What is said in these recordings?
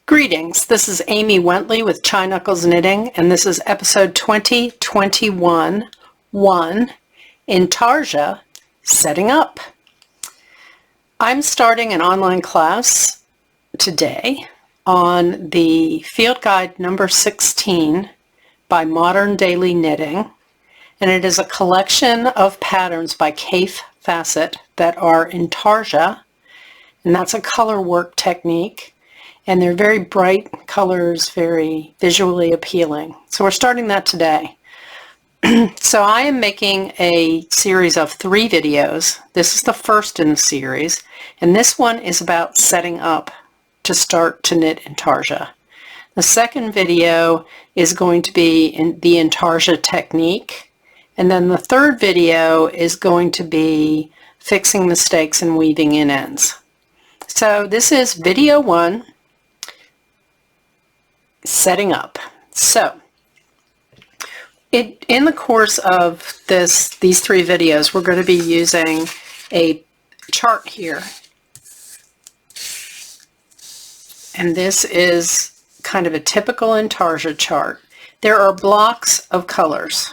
Greetings, this is Amy Wentley with Chai Knuckles Knitting, and this is episode 2021-1, Intarsia Setting Up. I'm starting an online class today on the field guide number 16 by Modern Daily Knitting, and it is a collection of patterns by Kaffe Fassett that are Intarsia, and that's a color work technique. And they're very bright colors, very visually appealing. So we're starting that today. So I am making a series of 3 videos. This is the first in the series, and this one is about setting up to start to knit Intarsia. The second video is going to be in the Intarsia technique, and then the third video is going to be fixing mistakes and weaving in ends. So this is video 1. Setting up. So in the course of these 3 videos, we're going to be using a chart here, and this is kind of a typical Intarsia chart. There are blocks of colors,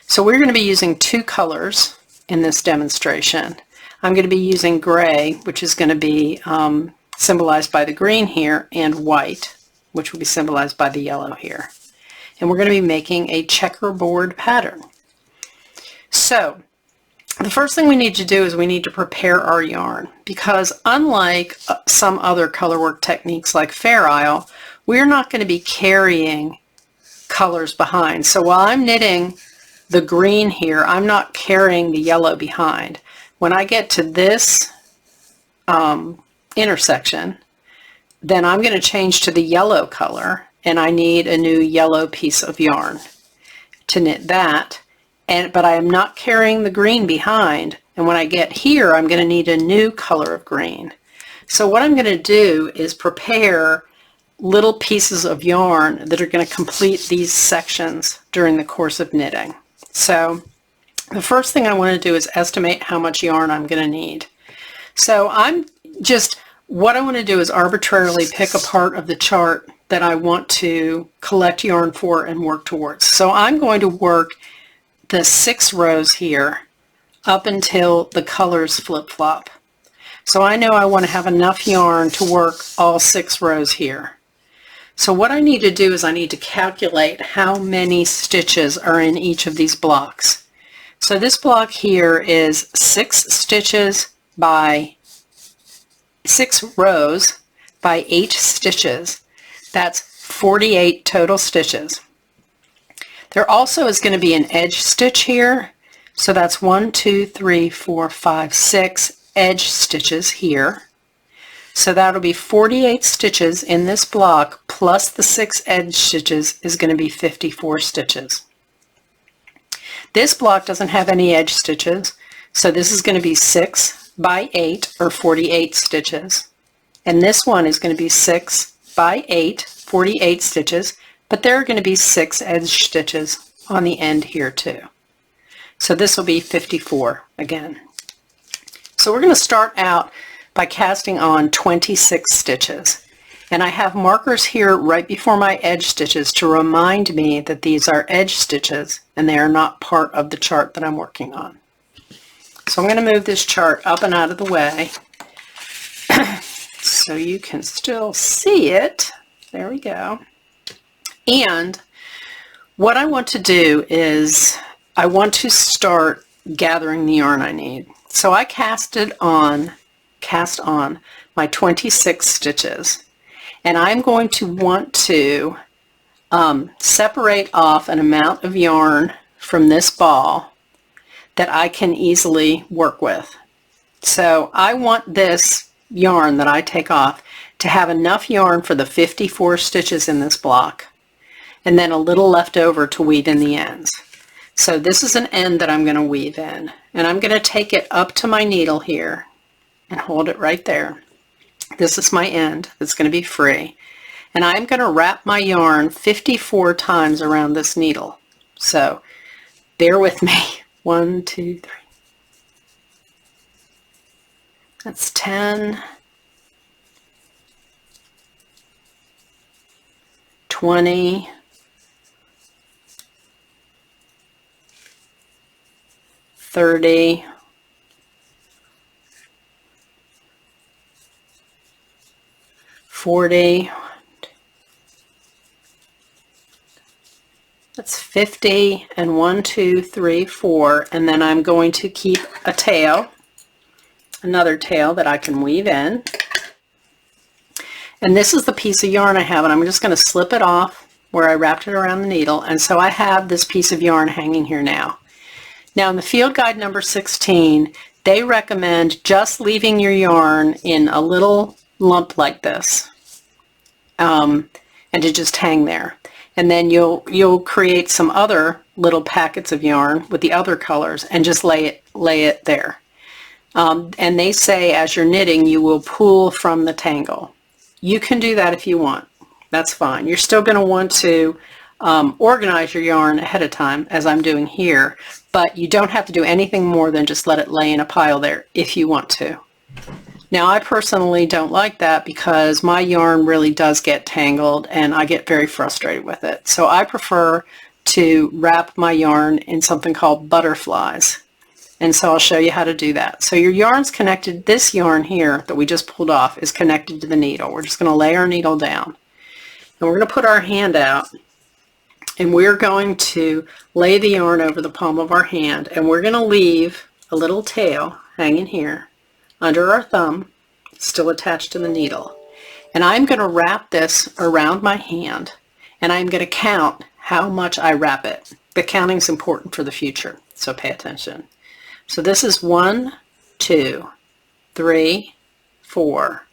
so we're going to be using 2 colors in this demonstration. I'm going to be using gray, which is going to be symbolized by the green here, and white, which will be symbolized by the yellow here. And we're going to be making a checkerboard pattern. So the first thing we need to do is we need to prepare our yarn, because unlike some other colorwork techniques like Fair Isle, we're not going to be carrying colors behind. So while I'm knitting the green here, I'm not carrying the yellow behind. When I get to this intersection, then I'm going to change to the yellow color, and I need a new yellow piece of yarn to knit that. But I am not carrying the green behind, and when I get here, I'm going to need a new color of green. So what I'm going to do is prepare little pieces of yarn that are going to complete these sections during the course of knitting. So the first thing I want to do is estimate how much yarn I'm going to need. So what I want to do is arbitrarily pick a part of the chart that I want to collect yarn for and work towards. So I'm going to work the 6 rows here up until the colors flip-flop. So I know I want to have enough yarn to work all 6 rows here. So what I need to do is I need to calculate how many stitches are in each of these blocks. So this block here is 6 stitches by 6 rows by 8 stitches. That's 48 total stitches. There also is going to be an edge stitch here, so that's 1, 2, 3, 4, 5, 6 edge stitches here. So that'll be 48 stitches in this block, plus the 6 edge stitches is going to be 54 stitches. This block doesn't have any edge stitches, so this is going to be 6 by 8, or 48 stitches, and this one is going to be 6 by 8, 48 stitches, but there are going to be 6 edge stitches on the end here too. So this will be 54 again. So we're going to start out by casting on 26 stitches, and I have markers here right before my edge stitches to remind me that these are edge stitches and they are not part of the chart that I'm working on. So I'm going to move this chart up and out of the way so you can still see it. There we go. And what I want to do is I want to start gathering the yarn I need. So I cast on my 26 stitches, and I'm going to want to separate off an amount of yarn from this ball that I can easily work with. So I want this yarn that I take off to have enough yarn for the 54 stitches in this block, and then a little left over to weave in the ends. So this is an end that I'm going to weave in, and I'm going to take it up to my needle here and hold it right there. This is my end that's going to be free, and I'm going to wrap my yarn 54 times around this needle. So bear with me. 1, 2, 3. That's 10, 20, 30, 40, that's 50, and 1, 2, 3, 4, and then I'm going to keep a tail, another tail that I can weave in. And this is the piece of yarn I have, and I'm just going to slip it off where I wrapped it around the needle, and so I have this piece of yarn hanging here now. Now in the field guide number 16, they recommend just leaving your yarn in a little lump like this, and to just hang there. And then you'll create some other little packets of yarn with the other colors and just lay it there. And they say as you're knitting, you will pull from the tangle. You can do that if you want. That's fine. You're still going to want to organize your yarn ahead of time, as I'm doing here, but you don't have to do anything more than just let it lay in a pile there if you want to. Now, I personally don't like that because my yarn really does get tangled and I get very frustrated with it. So I prefer to wrap my yarn in something called butterflies. And so I'll show you how to do that. So your yarn's connected, this yarn here that we just pulled off is connected to the needle. We're just going to lay our needle down. And we're going to put our hand out and we're going to lay the yarn over the palm of our hand, and we're going to leave a little tail hanging here under our thumb, still attached to the needle. And I'm going to wrap this around my hand, and I'm going to count how much I wrap it. The counting is important for the future, so pay attention. So this is 1, 2, 3, 4,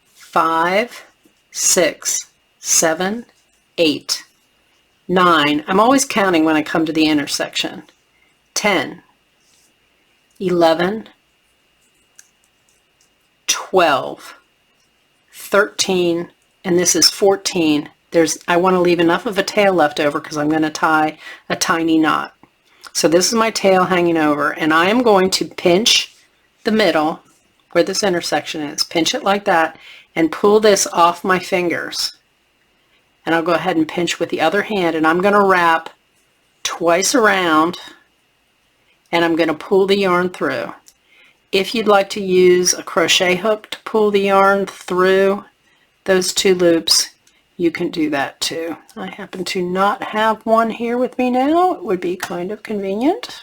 5, 6, 7, 8, 9. I'm always counting when I come to the intersection. 10, 11, 12, 13, and this is 14. I want to leave enough of a tail left over because I'm going to tie a tiny knot. So this is my tail hanging over, and I am going to pinch the middle where this intersection is. Pinch it like that and pull this off my fingers. And I'll go ahead and pinch with the other hand, and I'm going to wrap twice around, and I'm going to pull the yarn through. If you'd like to use a crochet hook to pull the yarn through those 2 loops, you can do that too. I happen to not have one here with me now. It would be kind of convenient,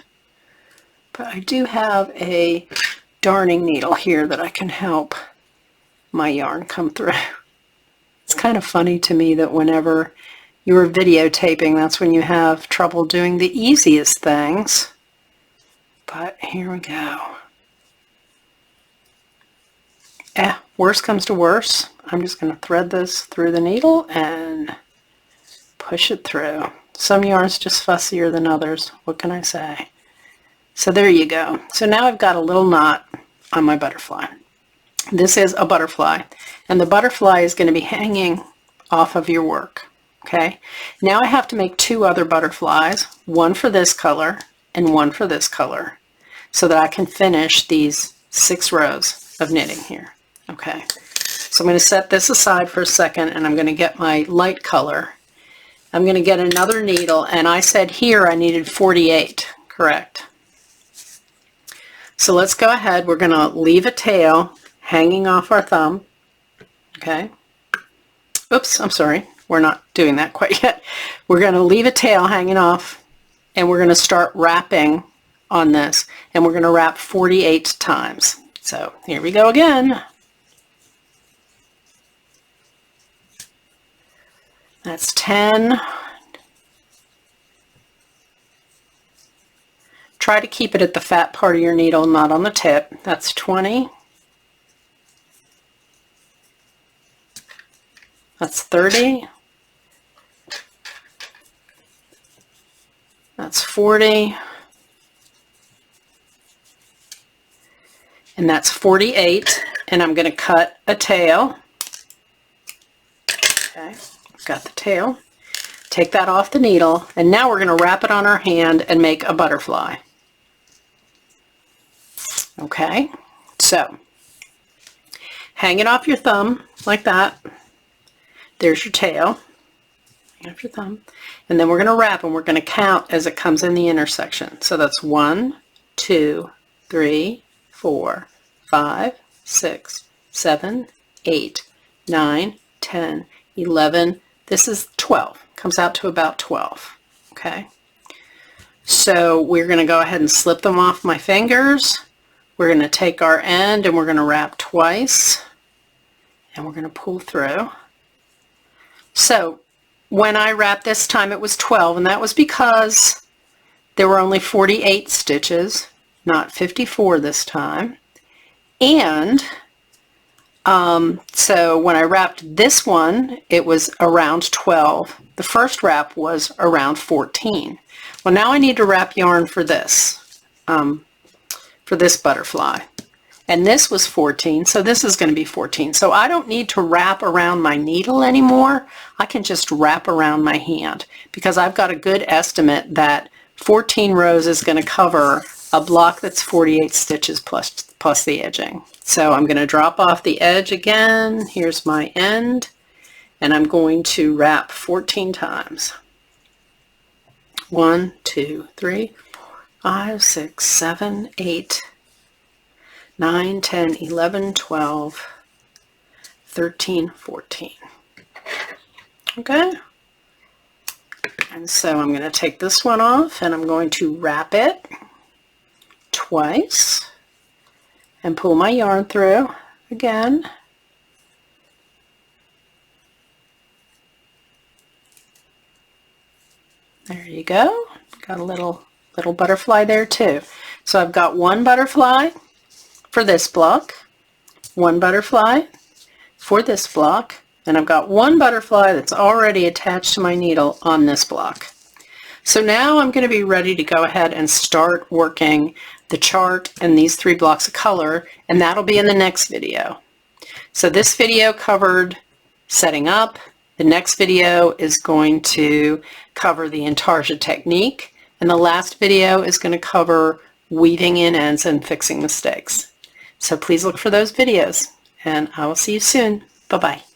but I do have a darning needle here that I can help my yarn come through. It's kind of funny to me that whenever you're videotaping, that's when you have trouble doing the easiest things. But here we go. Worst comes to worst, I'm just going to thread this through the needle and push it through. Some yarn's just fussier than others. What can I say? So there you go. So now I've got a little knot on my butterfly. This is a butterfly, and the butterfly is going to be hanging off of your work. Okay, now I have to make 2 other butterflies, one for this color and one for this color, so that I can finish these 6 rows of knitting here. Okay, so I'm going to set this aside for a second, and I'm going to get my light color. I'm going to get another needle, and I said here I needed 48, correct? So let's go ahead. We're going to leave a tail hanging off our thumb. Okay. Oops, I'm sorry. We're not doing that quite yet. We're going to leave a tail hanging off, and we're going to start wrapping on this, and we're going to wrap 48 times. So here we go again. That's 10. Try to keep it at the fat part of your needle, not on the tip. That's 20. That's 30. That's 40. And that's 48. And I'm going to cut a tail. Okay, got the tail. Take that off the needle, and now we're going to wrap it on our hand and make a butterfly. Okay, so hang it off your thumb like that. There's your tail. After your thumb. And then we're going to wrap, and we're going to count as it comes in the intersection. So that's 1, 2, 3, 4, 5, 6, 7, 8, 9, 10, 11. This is 12. Comes out to about 12. Okay. So we're going to go ahead and slip them off my fingers. We're going to take our end and we're going to wrap twice. And we're going to pull through. So when I wrapped this time it was 12, and that was because there were only 48 stitches, not 54 this time. And so when I wrapped this one, it was around 12. The first wrap was around 14. Well, now I need to wrap yarn for this butterfly. And this was 14, so this is going to be 14. So I don't need to wrap around my needle anymore. I can just wrap around my hand because I've got a good estimate that 14 rows is going to cover a block that's 48 stitches plus the edging. So I'm going to drop off the edge again. Here's my end, and I'm going to wrap 14 times. 1, 2, 3, 4, 5, 6, 7, 8, 9, 10, 11, 12, 13, 14. Okay. And so I'm going to take this one off and I'm going to wrap it twice and pull my yarn through again. There you go. Got a little butterfly there too. So I've got one butterfly for this block, one butterfly for this block, and I've got one butterfly that's already attached to my needle on this block. So now I'm going to be ready to go ahead and start working the chart and these 3 blocks of color, and that'll be in the next video. So this video covered setting up. The next video is going to cover the Intarsia technique, and the last video is going to cover weaving in ends and fixing mistakes. So please look for those videos, and I will see you soon. Bye-bye.